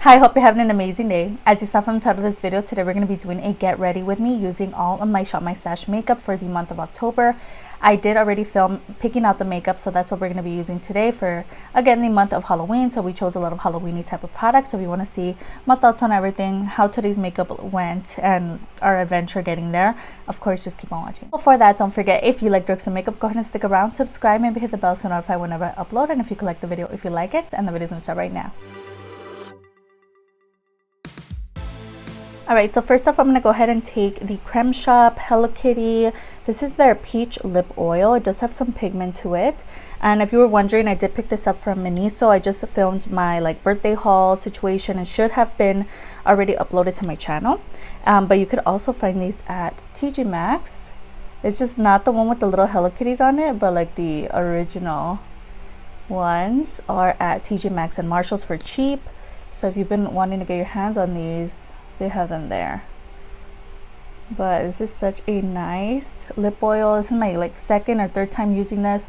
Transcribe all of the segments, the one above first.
Hi, hope you're having an amazing day. As you saw from the title of this video, today we're going to be doing a get ready with me using all of my Shop My Stash makeup for the month of October. I did already film picking out the makeup, so that's what we're going to be using today for, again, the month of Halloween. So we chose a lot of Halloween-y type of products. So we want to see my thoughts on everything, how today's makeup went, and our adventure getting there. Of course, just keep on watching. Before that, don't forget, if you like Grwm makeup, go ahead and stick around, subscribe, maybe hit the bell to notify whenever I upload, and if you could like the video if you like it. And the video's going to start right now. Alright, so first off, I'm going to go ahead and take the Creme Shop Hello Kitty. This is their peach lip oil. It does have some pigment to it. And if you were wondering, I did pick this up from Miniso. I just filmed my birthday haul situation and should have been already uploaded to my channel. But you could also find these at TJ Maxx. It's just not the one with the little Hello Kitties on it, but the original ones are at TJ Maxx and Marshalls for cheap. So if you've been wanting to get your hands on these, they have them there. But this is such a nice lip oil. This is my second or third time using this,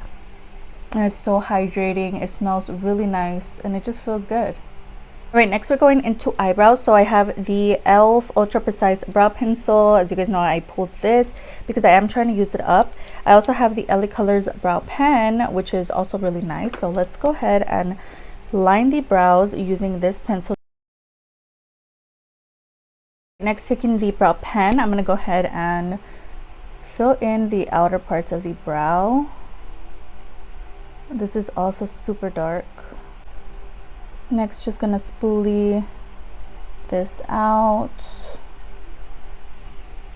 and it's so hydrating. It smells really nice and it just feels good. All right, next we're going into eyebrows. So I have the e.l.f. Ultra Precise Brow Pencil. As you guys know, I pulled this because I am trying to use it up. I also have the LA Colors Brow Pen, which is also really nice. So let's go ahead and line the brows using this pencil. Next, taking the brow pen, I'm going to go ahead and fill in the outer parts of the brow. This is also super dark. Next, just going to spoolie this out.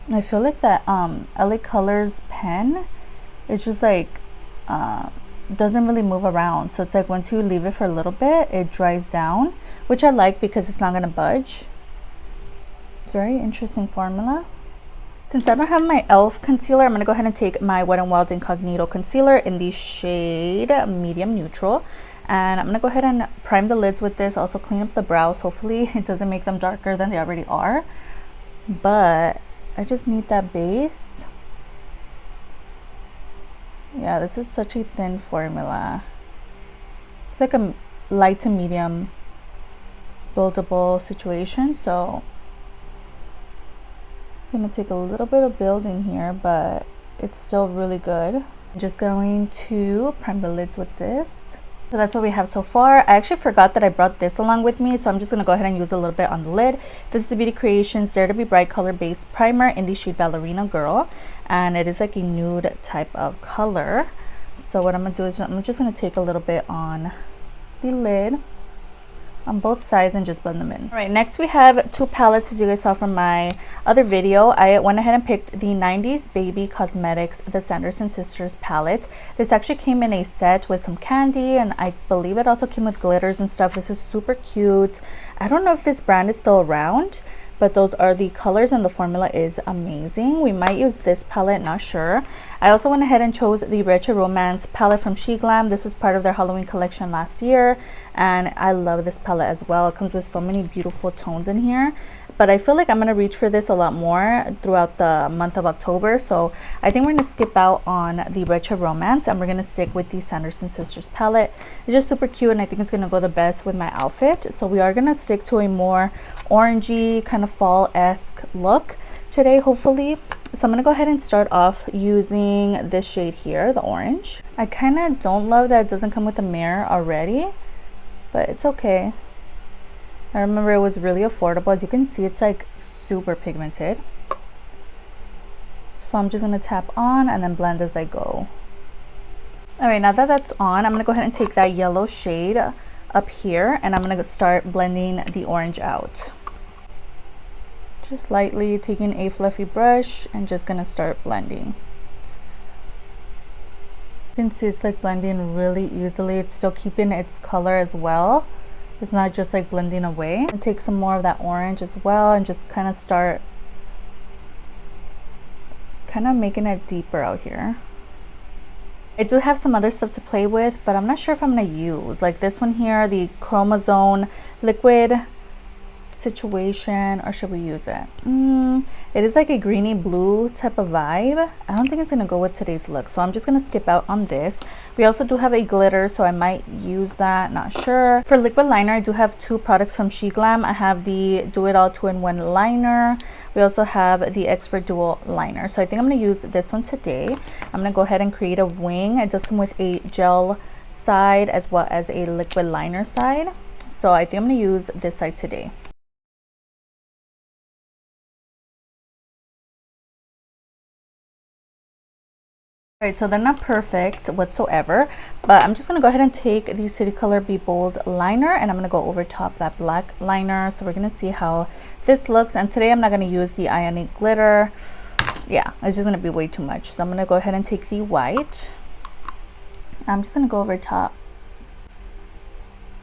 I feel like that LA Colors pen is just doesn't really move around. So it's once you leave it for a little bit, it dries down, which I like because it's not going to budge. Very interesting formula. Since I don't have my e.l.f. concealer, I'm going to go ahead and take my Wet n Wild Incognito concealer in the shade medium neutral, and I'm going to go ahead and prime the lids with this. Also clean up the brows. Hopefully it doesn't make them darker than they already are, but I just need that base. Yeah, this is such a thin formula. It's like a light to medium buildable situation, so I'm going to take a little bit of build in here, but it's still really good. I'm just going to prime the lids with this. So that's what we have so far. I actually forgot that I brought this along with me, so I'm just going to go ahead and use a little bit on the lid. This is the Beauty Creations Dare to Be Bright Color Base Primer in the shade Ballerina Girl, and it is like a nude type of color. So what I'm going to do is I'm just going to take a little bit on the lid on both sides and just blend them in. All right, next we have two palettes. As you guys saw from my other video, I went ahead and picked the 90s Baby Cosmetics the Sanderson Sisters palette. This actually came in a set with some candy, and I believe it also came with glitters and stuff. This is super cute. I don't know if this brand is still around, but those are the colors and the formula is amazing. We might use this palette, not sure. I also went ahead and chose the Wretched Romance palette from SHEGLAM. This is part of their Halloween collection last year, and I love this palette as well. It comes with so many beautiful tones in here, but I feel like I'm going to reach for this a lot more throughout the month of October. So I think we're going to skip out on the Wretched Romance and we're going to stick with the Sanderson Sisters palette. It's just super cute, and I think it's going to go the best with my outfit. So we are going to stick to a more orangey kind of fall-esque look today, hopefully. So I'm going to go ahead and start off using this shade here, the orange. I kind of don't love that it doesn't come with a mirror already, but it's okay. I remember it was really affordable. As you can see, it's super pigmented. So I'm just going to tap on and then blend as I go. All right, now that that's on, I'm going to go ahead and take that yellow shade up here, and I'm going to start blending the orange out. Just lightly taking a fluffy brush and just going to start blending. You can see it's blending really easily. It's still keeping its color as well. It's not just blending away. And take some more of that orange as well and just kind of start making it deeper out here. I do have some other stuff to play with, but I'm not sure if I'm going to use this one here, the Chromazone liquid situation, or should we use it? It is like a greeny blue type of vibe. I don't think it's gonna go with today's look, so I'm just gonna skip out on this. We also do have a glitter, so I might use that, not sure. For liquid liner, I do have two products from SHEGLAM. I have the Do It All 2-in-1 liner. We also have the Expert Dual liner, so I think I'm gonna use this one today. I'm gonna go ahead and create a wing. It does come with a gel side as well as a liquid liner side, so I think I'm gonna use this side today. All right, so they're not perfect whatsoever, but I'm just gonna go ahead and take the City Color Be Bold liner, and I'm gonna go over top that black liner. So we're gonna see how this looks. And today I'm not gonna use the Ioni glitter. Yeah, it's just gonna be way too much. So I'm gonna go ahead and take the white. I'm just gonna go over top,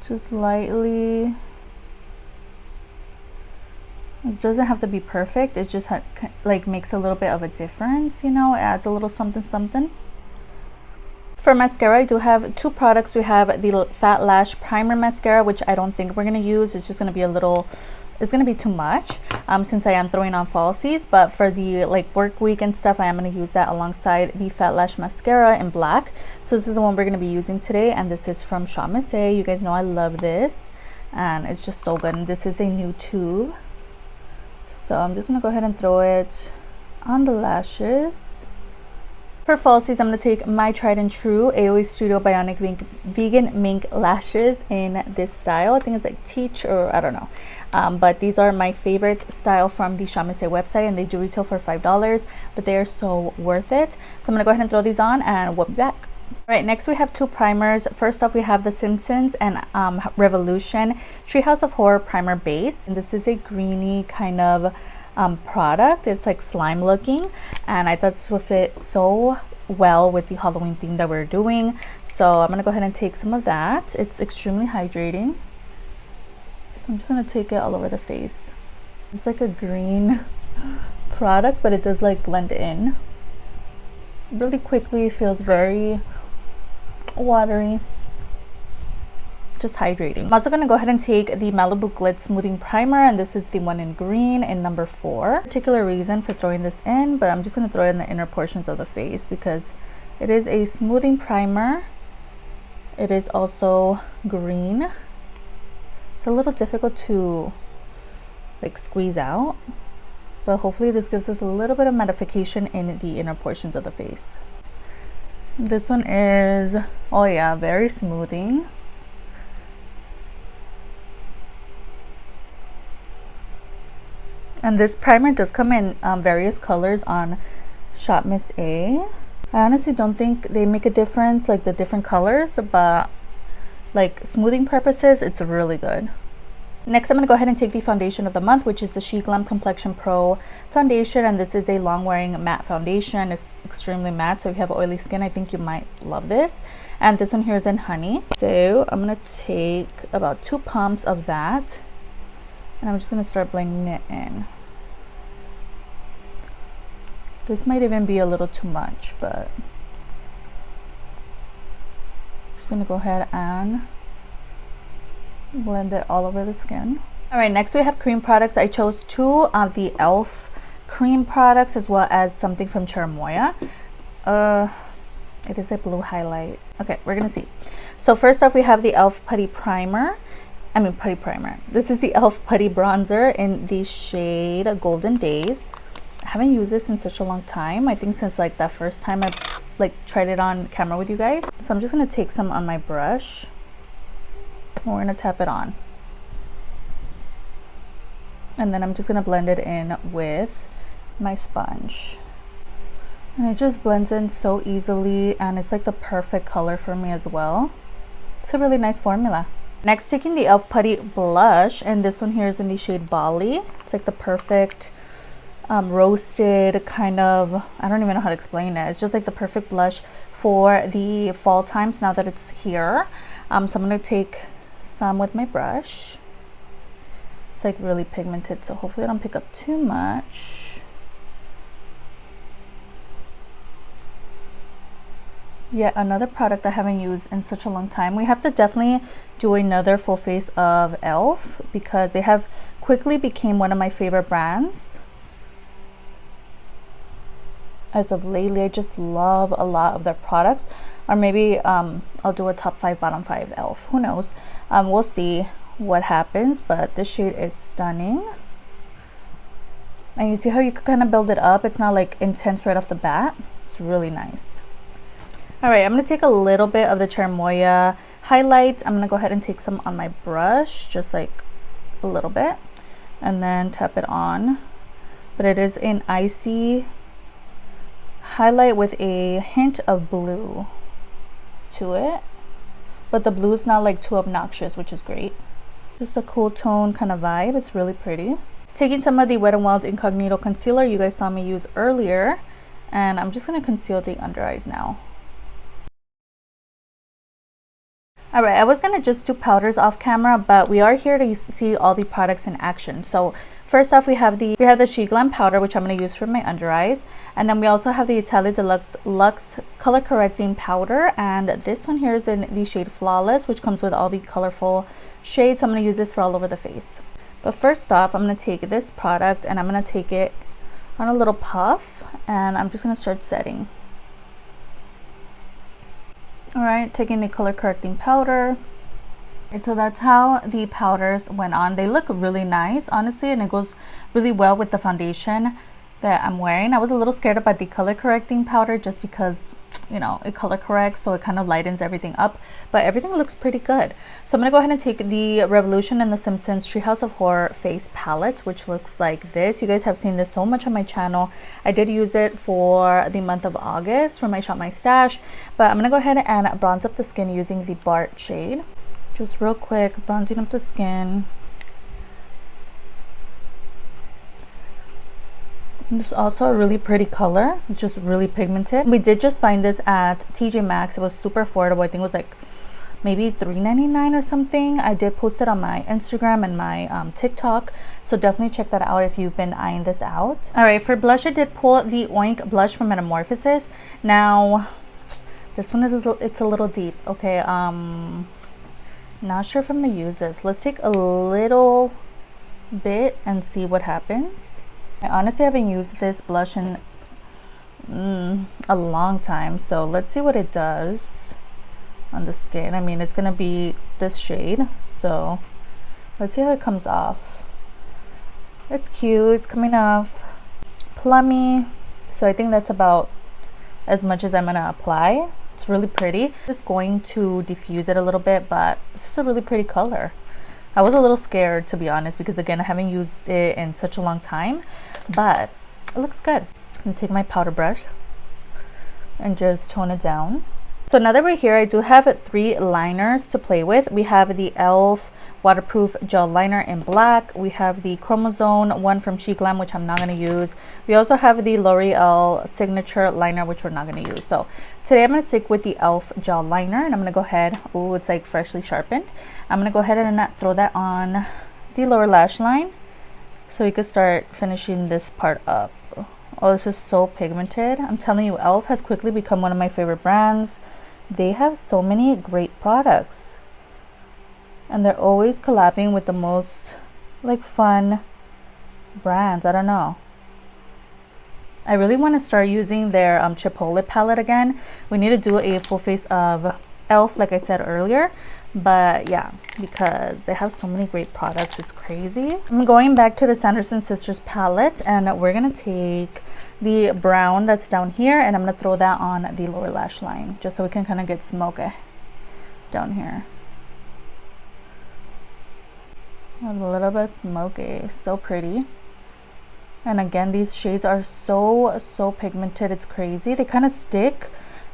just lightly. It doesn't have to be perfect. It just like makes a little bit of a difference, you know. It adds a little something something. For mascara, I do have two products. We have the Fat Lash Primer Mascara, which I don't think we're gonna use. It's just gonna be a little, it's gonna be too much since I am throwing on falsies. But for the like work week and stuff, I am gonna use that alongside the Fat Lash Mascara in black. So this is the one we're gonna be using today, and this is from Shop Miss A. You guys know I love this, and it's just so good. And this is a new tube. So I'm just gonna go ahead and throw it on the lashes. For falsies, I'm gonna take my tried and true AOA Studio Bionic Vegan Mink lashes in this style. I think it's like Teach, or I don't know. But these are my favorite style from the Shop Miss A website, and they do retail for $5, but they are so worth it. So I'm gonna go ahead and throw these on, and we'll be back. All right, next we have two primers. First off, we have the Simpsons and Revolution Treehouse of Horror Primer Base. And this is a greeny kind of product. It's like slime looking, and I thought this would fit so well with the Halloween theme that we're doing. So I'm gonna go ahead and take some of that. It's extremely hydrating. So I'm just gonna take it all over the face. It's like a green product, but it does like blend in really quickly. It feels very watery, just hydrating. I'm also going to go ahead and take the Malibu Glitz Smoothing Primer, and this is the one in green in number 4. Particular reason for throwing this in, but I'm just going to throw it in the inner portions of the face because it is a smoothing primer. It is also green. It's a little difficult to like squeeze out, but hopefully this gives us a little bit of mattification in the inner portions of the face. This one is, oh yeah, very smoothing. And this primer does come in various colors on Shop Miss A. I honestly don't think they make a difference, like the different colors, but like smoothing purposes, it's really good. Next, I'm going to go ahead and take the foundation of the month, which is the SHEGLAM Complexion Pro foundation, and this is a long wearing matte foundation. It's extremely matte, so if you have oily skin, I think you might love this. And this one here is in honey. So I'm going to take about 2 pumps of that, and I'm just going to start blending it in. This might even be a little too much, but I'm just going to go ahead and blend it all over the skin. All right, next we have cream products. I chose 2 of the e.l.f. cream products as well as something from Cherimoya. It is a blue highlight. Okay, we're gonna see. So first off, we have the e.l.f. Putty Primer. Putty Primer. This is the e.l.f. Putty Bronzer in the shade Golden Days. I haven't used this in such a long time. I think since like that first time I like tried it on camera with you guys. So I'm just gonna take some on my brush. We're gonna tap it on, and then I'm just gonna blend it in with my sponge, and it just blends in so easily, and it's like the perfect color for me as well. It's a really nice formula. Next, taking the e.l.f. Putty Blush, and this one here is in the shade Bali. It's like the perfect roasted kind of, I don't even know how to explain it. It's just like the perfect blush for the fall times now that it's here. So I'm gonna take some with my brush. It's like really pigmented, so hopefully I don't pick up too much. Yet another product I haven't used in such a long time. We have to definitely do another full face of e.l.f. because they have quickly became one of my favorite brands. As of lately, I just love a lot of their products. Or maybe I'll do a top 5, bottom 5 e.l.f. Who knows? We'll see what happens, but this shade is stunning. And you see how you could kind of build it up. It's not like intense right off the bat. It's really nice. All right, I'm going to take a little bit of the Cherimoya highlight. I'm going to go ahead and take some on my brush, just like a little bit, and then tap it on. But it is an icy highlight with a hint of blue to it. But the blue is not like too obnoxious, which is great. Just a cool tone kind of vibe. It's really pretty. Taking some of the Wet n Wild Incognito concealer you guys saw me use earlier, and I'm just going to conceal the under eyes now. Alright, I was going to just do powders off camera, but we are here to see all the products in action. So first off, we have the SHEGLAM powder, which I'm going to use for my under eyes. And then we also have the Italia Deluxe Luxe Color Correcting Powder. And this one here is in the shade Flawless, which comes with all the colorful shades. So I'm going to use this for all over the face. But first off, I'm going to take this product and I'm going to take it on a little puff. And I'm just going to start setting. Alright, taking the color correcting powder. And so that's how the powders went on. They look really nice, honestly, and it goes really well with the foundation that I'm wearing. I was a little scared about the color correcting powder just because, you know, it color corrects, so it kind of lightens everything up, but everything looks pretty good. So I'm going to go ahead and take the Revolution and the Simpsons Treehouse of Horror face palette, which looks like this. You guys have seen this so much on my channel. I did use it for the month of August for my Shop My Stash, but I'm going to go ahead and bronze up the skin using the Bart shade. Just real quick, bronzing up the skin. This is also a really pretty color. It's just really pigmented. We did just find this at TJ Maxx. It was super affordable. I think it was like maybe $3.99 or something. I did post it on my Instagram and my TikTok, so definitely check that out if you've been eyeing this out. All right, for blush, I did pull the Oink blush from Metamorphosis. Now this one is it's a little deep. Okay, not sure if I'm gonna use this. Let's take a little bit and see what happens. I honestly haven't used this blush in a long time, so let's see what it does on the skin. I mean, it's gonna be this shade, so let's see how it comes off. It's cute. It's coming off plummy, so I think that's about as much as I'm gonna apply. It's really pretty. Just going to diffuse it a little bit, but this is a really pretty color. I was a little scared, to be honest, because again, I haven't used it in such a long time, but it looks good. I'm gonna take my powder brush and just tone it down. So now that we're here, I do have 3 liners to play with. We have the e.l.f. waterproof gel liner in black. We have the chromosome one from SHEGLAM, which I'm not going to use. We also have the L'Oreal signature liner, which we're not going to use. So today I'm going to stick with the e.l.f. gel liner, and I'm going to go ahead. Oh, it's like freshly sharpened. I'm going to go ahead and throw that on the lower lash line so we could start finishing this part up. Oh, this is so pigmented. I'm telling you, e.l.f. has quickly become one of my favorite brands. They have so many great products, and they're always collabing with the most like fun brands. I don't know. I really want to start using their Chipotle palette again. We need to do a full face of e.l.f. like I said earlier. But yeah, because they have so many great products, it's crazy. I'm going back to the Sanderson Sisters palette, and we're gonna take the brown that's down here, and I'm gonna throw that on the lower lash line just so we can kind of get smoky down here. A little bit smoky. So pretty. And again, these shades are so pigmented. It's crazy. They kind of stick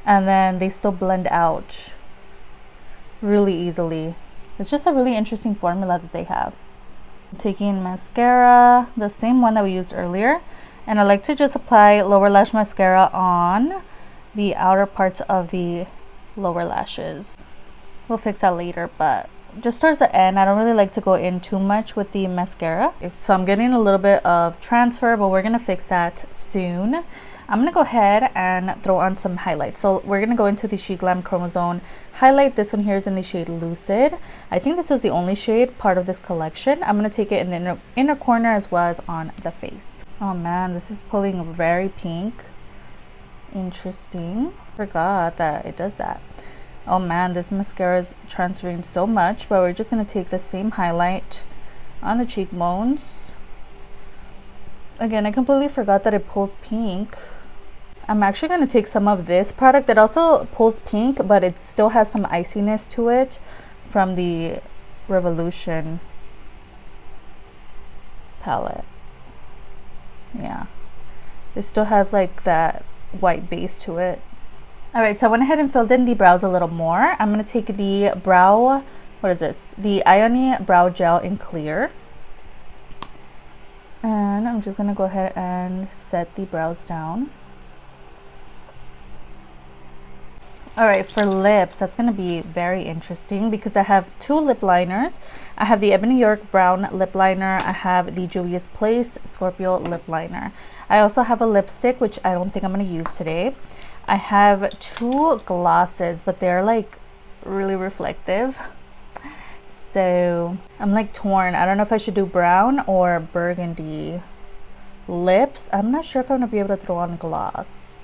and then they still blend out really easily. It's just a really interesting formula that they have. I'm taking mascara, the same one that we used earlier, and I like to just apply lower lash mascara on the outer parts of the lower lashes. We'll fix that later, but just towards the end, I don't really like to go in too much with the mascara. So I'm getting a little bit of transfer, but we're gonna fix that soon. I'm gonna go ahead and throw on some highlights. So we're gonna go into the SHEGLAM Chromosome highlight. This one here is in the shade Lucid. I think this was the only shade part of this collection. I'm gonna take it in the inner corner as well as on the face. Oh man, this is pulling very pink. Interesting. Forgot that it does that. Oh man, this mascara is transferring so much, but we're just gonna take the same highlight on the cheekbones. Again, I completely forgot that it pulls pink. I'm actually going to take some of this product that also pulls pink, but it still has some iciness to it from the Revolution palette. Yeah, it still has like that white base to it. Alright, so I went ahead and filled in the brows a little more. I'm going to take the brow, what is this? The Ioni Brow Gel in Clear. And I'm just going to go ahead and set the brows down. Alright, for lips, that's going to be very interesting because I have two lip liners. I have the Ebony York Brown lip liner. I have the Juvia's Place Scorpio lip liner. I also have a lipstick, which I don't think I'm going to use today. I have two glosses, but they're like really reflective. So I'm like torn. I don't know if I should do brown or burgundy lips. I'm not sure if I'm gonna be able to throw on gloss.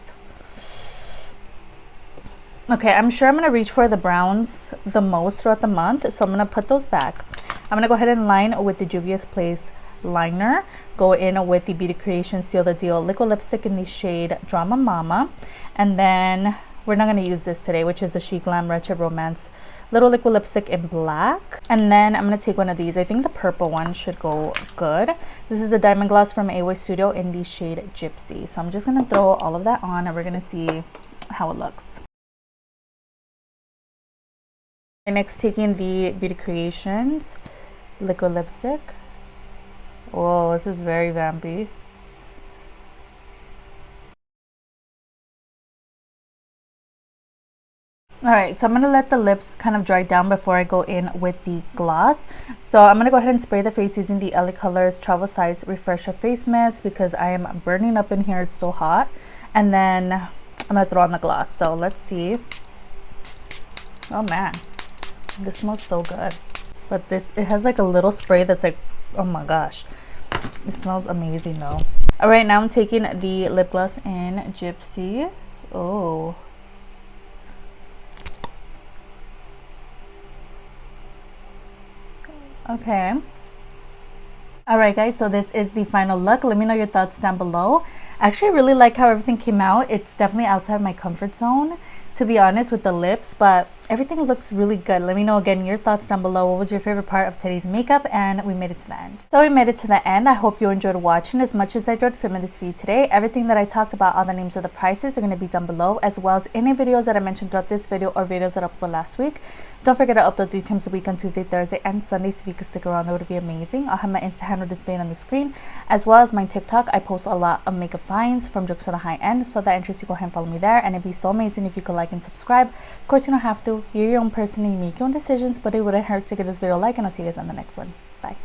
Okay, I'm sure I'm gonna reach for the browns the most throughout the month, so I'm gonna put those back. I'm gonna go ahead and line with the Juvia's Place liner, go in with the Beauty Creations Seal the Deal liquid lipstick in the shade Drama Mama, and then we're not going to use this today, which is the SHEGLAM Wretched Romance little liquid lipstick in black. And then I'm going to take one of these. I think the purple one should go good. This is a diamond gloss from Away Studio in the shade Gypsy. So I'm just going to throw all of that on and we're going to see how it looks. Next, taking the Beauty Creations liquid lipstick. Whoa, this is very vampy. Alright, so I'm going to let the lips kind of dry down before I go in with the gloss. So I'm going to go ahead and spray the face using the LA Colors Travel Size Refresher Face Mist because I am burning up in here. It's so hot. And then I'm going to throw on the gloss. So let's see. Oh man, this smells so good. But it has like a little spray that's like, oh my gosh. It smells amazing though. Alright, now I'm taking the lip gloss in Gypsy. Oh. Okay. Alright guys, so this is the final look. Let me know your thoughts down below. I actually really like how everything came out. It's definitely outside my comfort zone, to be honest, with the lips, but everything looks really good. Let me know again your thoughts down below. What was your favorite part of today's makeup? And we made it to the end. So we made it to the end. I hope you enjoyed watching as much as I enjoyed filming this for you today. Everything that I talked about, all the names of the prices are going to be down below, as well as any videos that I mentioned throughout this video or videos that I uploaded last week. Don't forget to upload 3 times a week on Tuesday, Thursday, and Sunday. So if you could stick around, that would be amazing. I'll have my Insta handle displayed on the screen, as well as my TikTok. I post a lot of makeup finds from jokes to the high end, so that interests you, go ahead and follow me there. And it'd be so amazing if you could like and subscribe. Of course, you don't have to. You're your own person and you make your own decisions, but it wouldn't hurt to give this video a like, and I'll see you guys on the next one. Bye.